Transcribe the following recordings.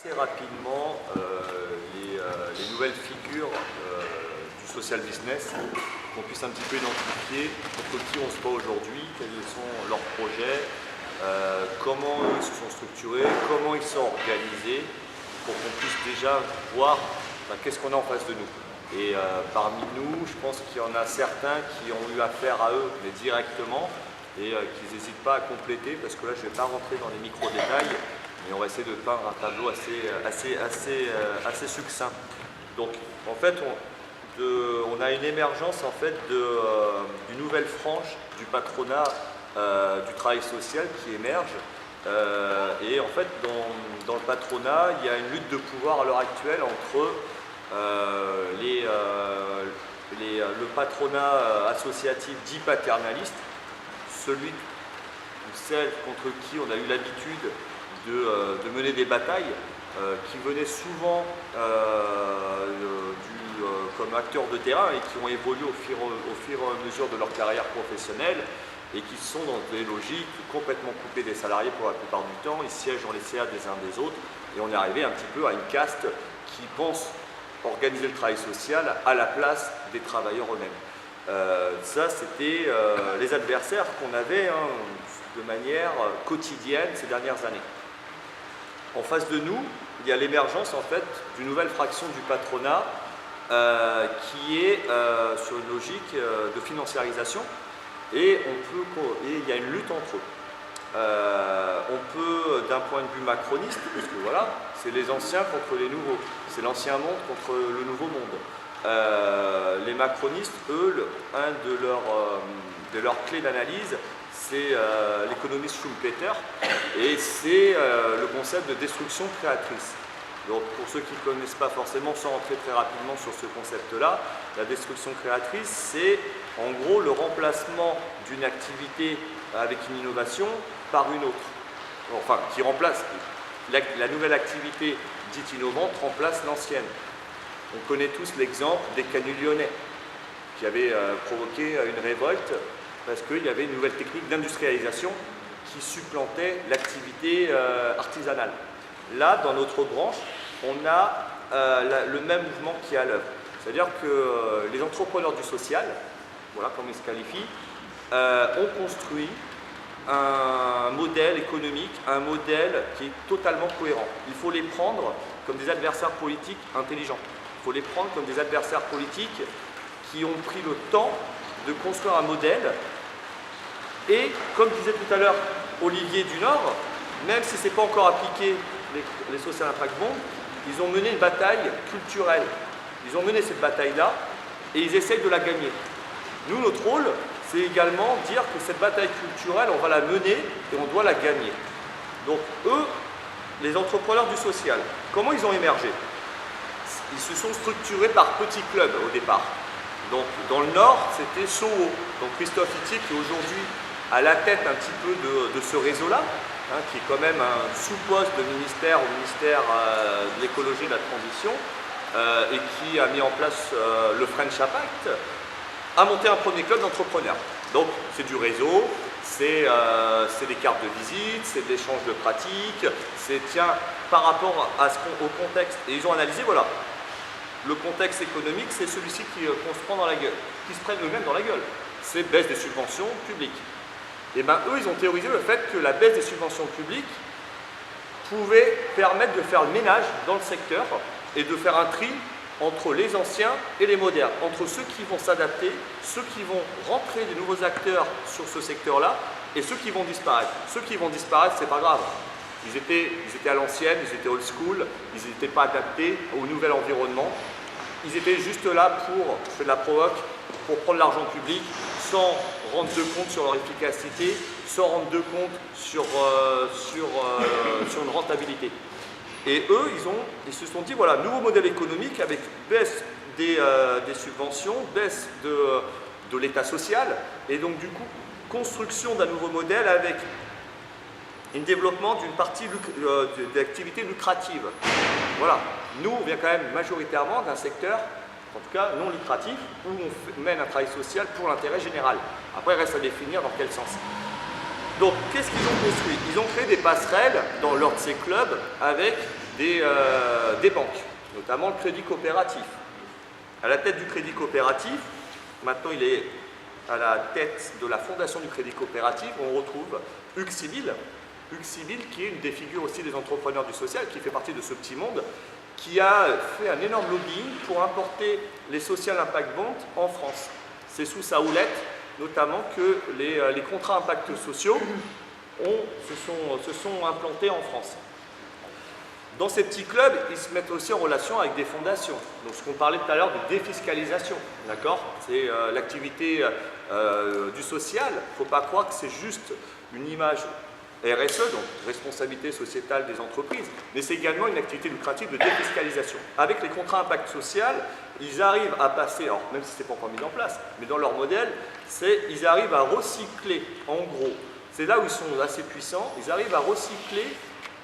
Assez rapidement les nouvelles figures du social business, qu'on puisse un petit peu identifier contre qui on se bat aujourd'hui, quels sont leurs projets, comment eux se sont structurés, comment ils sont organisés, pour qu'on puisse déjà voir qu'est-ce qu'on a en face de nous. Et parmi nous, je pense qu'il y en a certains qui ont eu affaire à eux, mais directement, et qu'ils n'hésitent pas à compléter, parce que là je ne vais pas rentrer dans les micro-détails, mais on va essayer de peindre un tableau assez succinct. Donc en fait, on a une émergence en fait, d'une nouvelle frange du patronat du travail social qui émerge. Et en fait, dans le patronat, il y a une lutte de pouvoir à l'heure actuelle entre le patronat associatif dit paternaliste, celui ou celle contre qui on a eu l'habitude de mener des batailles, qui venaient souvent comme acteurs de terrain et qui ont évolué au fur et à mesure de leur carrière professionnelle et qui sont dans des logiques complètement coupées des salariés pour la plupart du temps. Ils siègent dans les CA des uns des autres et on est arrivé un petit peu à une caste qui pense organiser le travail social à la place des travailleurs eux-mêmes. Ça, c'était les adversaires qu'on avait de manière quotidienne ces dernières années. En face de nous, il y a l'émergence en fait d'une nouvelle fraction du patronat qui est sur une logique de financiarisation et il y a une lutte entre eux. On peut, d'un point de vue macroniste, parce que voilà, c'est les anciens contre les nouveaux, c'est l'ancien monde contre le nouveau monde. Les macronistes, eux, de leurs clés d'analyse, c'est l'économiste Schumpeter et c'est le concept de destruction créatrice. Donc pour ceux qui ne connaissent pas forcément, sans rentrer très rapidement sur ce concept-là, la destruction créatrice, c'est en gros le remplacement d'une activité avec une innovation par une autre. Enfin, qui remplace la nouvelle activité dite innovante remplace l'ancienne. On connaît tous l'exemple des canuts lyonnais qui avaient provoqué une révolte parce qu'il y avait une nouvelle technique d'industrialisation qui supplantait l'activité artisanale. Là, dans notre branche, on a le même mouvement qui est à l'œuvre. C'est-à-dire que les entrepreneurs du social, voilà comme ils se qualifient, ont construit un modèle économique, un modèle qui est totalement cohérent. Il faut les prendre comme des adversaires politiques intelligents. Il faut les prendre comme des adversaires politiques qui ont pris le temps de construire un modèle. Et comme disait tout à l'heure Olivier du Nord, même si ce n'est pas encore appliqué les Social Impact Bonds, ils ont mené une bataille culturelle. Ils ont mené cette bataille-là et ils essayent de la gagner. Nous, notre rôle, c'est également dire que cette bataille culturelle, on va la mener et on doit la gagner. Donc eux, les entrepreneurs du social, comment ils ont émergé? Ils se sont structurés par petits clubs au départ. Donc dans le Nord, c'était Soho. Donc Christophe Itier qui est aujourd'hui à la tête un petit peu de ce réseau-là, qui est quand même un sous-poste de ministère au ministère de l'écologie et de la transition, et qui a mis en place le French Impact, a monté un premier club d'entrepreneurs. Donc c'est du réseau, c'est des cartes de visite, c'est de l'échange de pratiques, c'est tiens, par rapport au contexte. Et ils ont analysé, voilà, le contexte économique, c'est celui-ci qu'on se prend dans la gueule, qui se prennent eux-mêmes dans la gueule. C'est baisse des subventions publiques. Et bien eux, ils ont théorisé le fait que la baisse des subventions publiques pouvait permettre de faire le ménage dans le secteur et de faire un tri entre les anciens et les modernes, entre ceux qui vont s'adapter, ceux qui vont rentrer des nouveaux acteurs sur ce secteur-là et ceux qui vont disparaître. Ceux qui vont disparaître, c'est pas grave. Ils étaient à l'ancienne, ils étaient old school, ils n'étaient pas adaptés au nouvel environnement. Ils étaient juste là pour, je fais de la provoque, pour prendre l'argent public sans rendre de compte sur leur efficacité, sans rendre de compte sur une rentabilité. Et eux, ils se sont dit, voilà, nouveau modèle économique avec baisse des subventions, baisse de l'État social, et donc du coup, construction d'un nouveau modèle avec un développement d'une partie d'activités lucratives. Voilà, nous, on vient quand même majoritairement d'un secteur, en tout cas non lucratif, où on mène un travail social pour l'intérêt général. Après, il reste à définir dans quel sens. Donc, qu'est-ce qu'ils ont construit? Ils ont créé des passerelles dans lors de ces clubs avec des banques, notamment le crédit coopératif. À la tête du crédit coopératif, maintenant il est à la tête de la fondation du crédit coopératif, on retrouve Hugues Sibyl. Hugues Sibyl, qui est une des figures aussi des entrepreneurs du social, qui fait partie de ce petit monde, qui a fait un énorme lobbying pour importer les Social Impact Bonds en France. C'est sous sa houlette, notamment, que les contrats impact sociaux se sont implantés en France. Dans ces petits clubs, ils se mettent aussi en relation avec des fondations. Donc, ce qu'on parlait tout à l'heure de défiscalisation, d'accord? C'est l'activité du social. Il ne faut pas croire que c'est juste une image RSE, donc responsabilité sociétale des entreprises, mais c'est également une activité lucrative de défiscalisation. Avec les contrats impact social, ils arrivent à passer, alors même si ce n'est pas encore mis en place, mais dans leur modèle, ils arrivent à recycler, en gros, c'est là où ils sont assez puissants, ils arrivent à recycler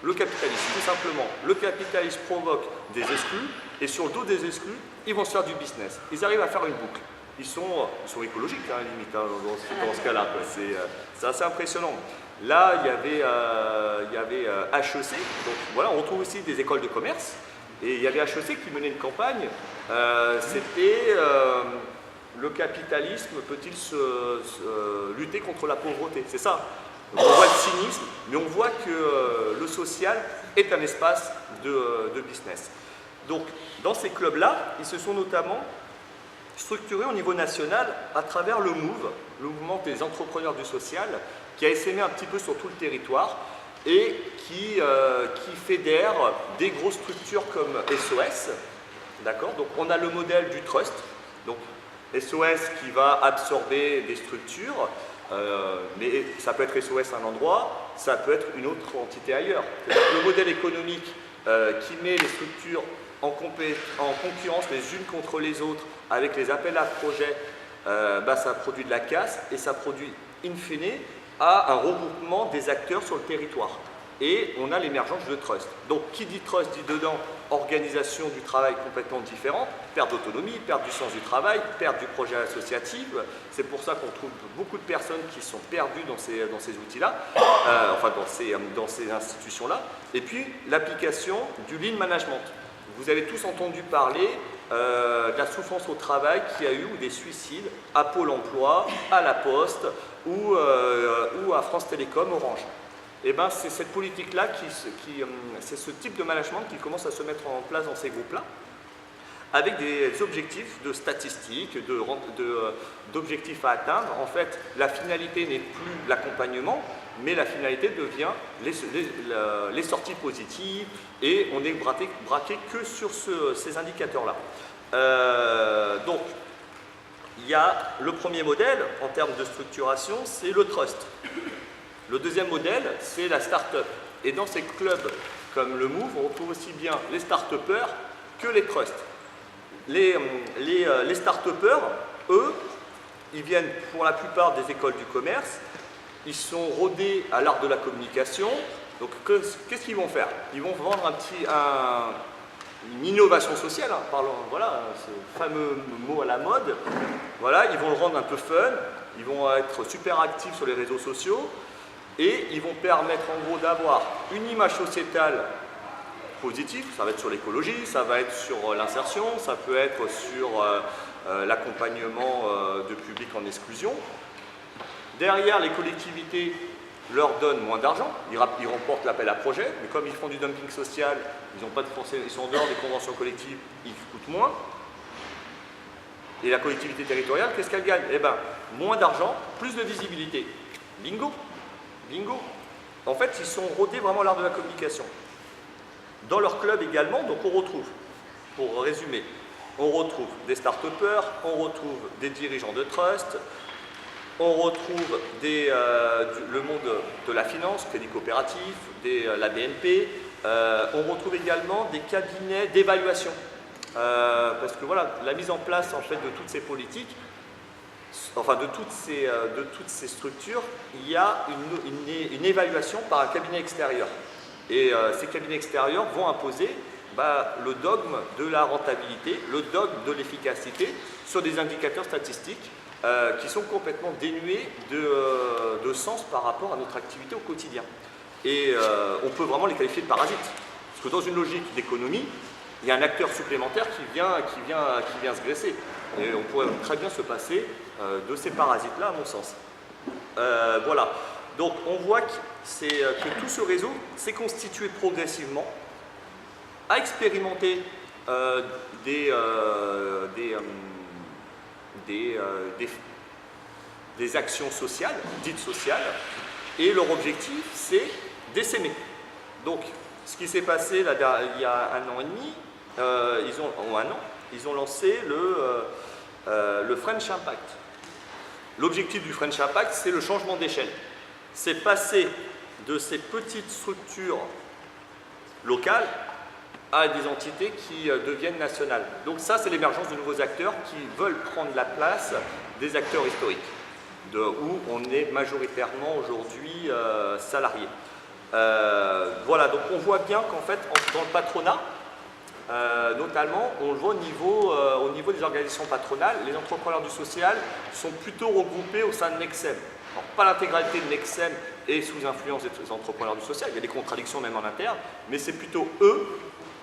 le capitalisme, tout simplement. Le capitalisme provoque des exclus, et sur le dos des exclus, ils vont se faire du business. Ils arrivent à faire une boucle. Ils sont écologiques, hein, limite, hein, dans ce cas-là. C'est assez impressionnant. Là, il y avait HEC, donc voilà, on retrouve aussi des écoles de commerce, et il y avait HEC qui menait une campagne, c'était le capitalisme peut-il lutter contre la pauvreté, c'est ça. Donc on voit le cynisme, mais on voit que le social est un espace de business. Donc dans ces clubs-là, ils se sont notamment structurés au niveau national à travers le MOVE, le mouvement des entrepreneurs du social, qui a essaimé un petit peu sur tout le territoire et qui fédère des grosses structures comme SOS. D'accord ? Donc on a le modèle du trust. Donc SOS qui va absorber des structures, mais ça peut être SOS à un endroit, ça peut être une autre entité ailleurs. Le modèle économique qui met les structures en concurrence les unes contre les autres avec les appels à projets, ça produit de la casse et ça produit in fine à un regroupement des acteurs sur le territoire. Et on a l'émergence de trust. Donc qui dit trust dit dedans organisation du travail complètement différente, perte d'autonomie, perte du sens du travail, perte du projet associatif. C'est pour ça qu'on trouve beaucoup de personnes qui sont perdues dans ces outils-là, enfin dans ces institutions-là. Et puis l'application du lean management. Vous avez tous entendu parler de la souffrance au travail qu'il y a eu, ou des suicides à Pôle emploi, à la Poste ou à France Télécom, Orange. Et bien c'est cette politique-là, c'est ce type de management qui commence à se mettre en place dans ces groupes-là, avec des objectifs de statistiques, d'objectifs à atteindre. En fait, la finalité n'est plus l'accompagnement, mais la finalité devient les sorties positives, et on est braqué que sur ces indicateurs-là. Donc, il y a le premier modèle en termes de structuration, c'est le trust. Le deuxième modèle, c'est la start-up. Et dans ces clubs comme le MOVE, on retrouve aussi bien les start-upers que les trusts. Les start-upers, eux, ils viennent pour la plupart des écoles du commerce, ils sont rodés à l'art de la communication. Donc qu'est-ce qu'ils vont faire? Ils vont vendre une innovation sociale, hein, parlons, voilà, ce fameux mot à la mode. Voilà, ils vont le rendre un peu fun, ils vont être super actifs sur les réseaux sociaux, et ils vont permettre en gros d'avoir une image sociétale positive. Ça va être sur l'écologie, ça va être sur l'insertion, ça peut être sur l'accompagnement de publics en exclusion. Derrière, les collectivités leur donnent moins d'argent, ils remportent l'appel à projet, mais comme ils font du dumping social, ils sont en dehors des conventions collectives, ils coûtent moins. Et la collectivité territoriale, qu'est-ce qu'elle gagne? Eh bien, moins d'argent, plus de visibilité. Bingo! Bingo! En fait, ils sont rodés vraiment à l'art de la communication. Dans leur club également, donc on retrouve, pour résumer, on retrouve des start-upers, on retrouve des dirigeants de trust, on retrouve le monde de la finance, crédit coopératif, la BNP, on retrouve également des cabinets d'évaluation. Parce que voilà, la mise en place en fait de toutes ces politiques, enfin de toutes ces structures, il y a une évaluation par un cabinet extérieur. Et ces cabinets extérieurs vont imposer le dogme de la rentabilité, le dogme de l'efficacité sur des indicateurs statistiques qui sont complètement dénués de sens par rapport à notre activité au quotidien. Et on peut vraiment les qualifier de parasites. Parce que dans une logique d'économie, il y a un acteur supplémentaire qui vient se graisser. Et on pourrait très bien se passer de ces parasites-là, à mon sens. Voilà. Donc on voit que tout ce réseau s'est constitué progressivement, a expérimenté des actions sociales, dites sociales, et leur objectif, c'est d'essaimer. Donc, ce qui s'est passé là, il y a 1 an et demi, ils ont lancé le French Impact. L'objectif du French Impact, c'est le changement d'échelle. C'est passer de ces petites structures locales à des entités qui deviennent nationales. Donc ça, c'est l'émergence de nouveaux acteurs qui veulent prendre la place des acteurs historiques, où on est majoritairement aujourd'hui salariés. Voilà, donc on voit bien qu'en fait, dans le patronat, notamment, on le voit au niveau des organisations patronales, les entrepreneurs du social sont plutôt regroupés au sein de Nexem. Alors, pas l'intégralité de Nexem est sous influence des entrepreneurs du social, il y a des contradictions même en interne, mais c'est plutôt eux,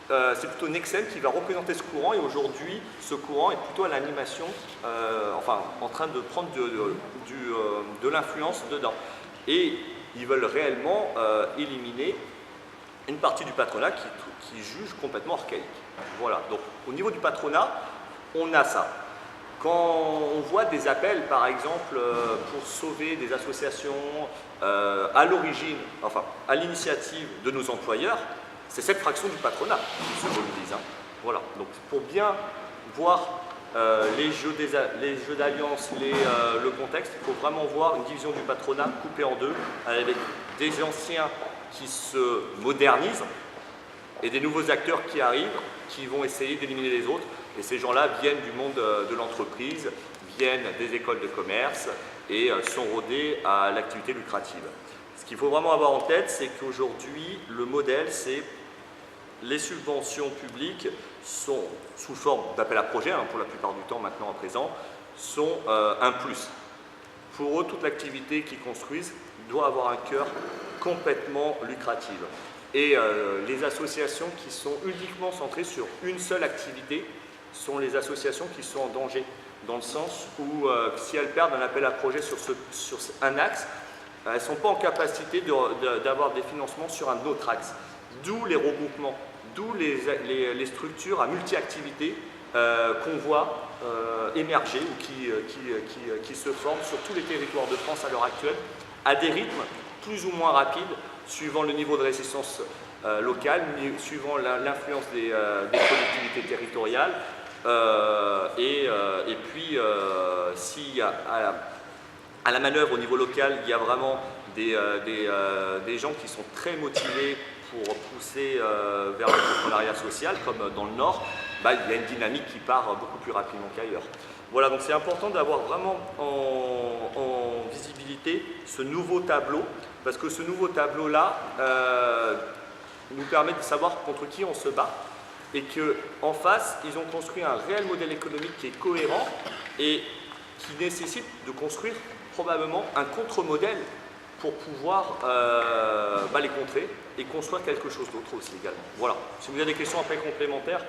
c'est plutôt Nexem qui va représenter ce courant, et aujourd'hui, ce courant est plutôt à l'animation, en train de prendre de l'influence dedans. Et ils veulent réellement éliminer une partie du patronat qui juge complètement archaïque. Voilà, donc au niveau du patronat, on a ça. Quand on voit des appels, par exemple, pour sauver des associations à l'origine, à l'initiative de nos employeurs, c'est cette fraction du patronat qui se mobilise. Voilà, donc pour bien voir les jeux d'alliance, le contexte, il faut vraiment voir une division du patronat coupée en deux, avec des anciens qui se modernisent et des nouveaux acteurs qui arrivent, qui vont essayer d'éliminer les autres. Et ces gens-là viennent du monde de l'entreprise, viennent des écoles de commerce et sont rodés à l'activité lucrative. Ce qu'il faut vraiment avoir en tête, c'est qu'aujourd'hui, le modèle, c'est les subventions publiques sont sous forme d'appel à projet, pour la plupart du temps maintenant à présent, sont un plus. Pour eux, toute l'activité qu'ils construisent doit avoir un cœur complètement lucratif. Et les associations qui sont uniquement centrées sur une seule activité sont les associations qui sont en danger, dans le sens où si elles perdent un appel à projet sur un axe, elles ne sont pas en capacité d'avoir des financements sur un autre axe. D'où les regroupements, d'où les structures à multi-activités qu'on voit émerger ou qui se forment sur tous les territoires de France à l'heure actuelle, à des rythmes plus ou moins rapides, suivant le niveau de résistance locale, suivant l'influence des collectivités territoriales. Et puis, si à la manœuvre au niveau local, il y a vraiment des gens qui sont très motivés pour pousser vers l'entrepreneuriat social, comme dans le Nord, il y a une dynamique qui part beaucoup plus rapidement qu'ailleurs. Voilà, donc c'est important d'avoir vraiment en visibilité ce nouveau tableau, parce que ce nouveau tableau-là nous permet de savoir contre qui on se bat, et qu'en face, ils ont construit un réel modèle économique qui est cohérent et qui nécessite de construire probablement un contre-modèle pour pouvoir les contrer et construire quelque chose d'autre aussi également. Voilà, si vous avez des questions après complémentaires,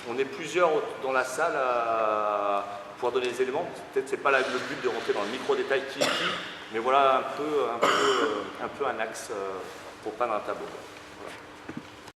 on est plusieurs dans la salle à pouvoir donner des éléments. Peut-être que ce n'est pas le but de rentrer dans le micro-détail qui est qui, mais voilà un peu un axe pour peindre un tableau.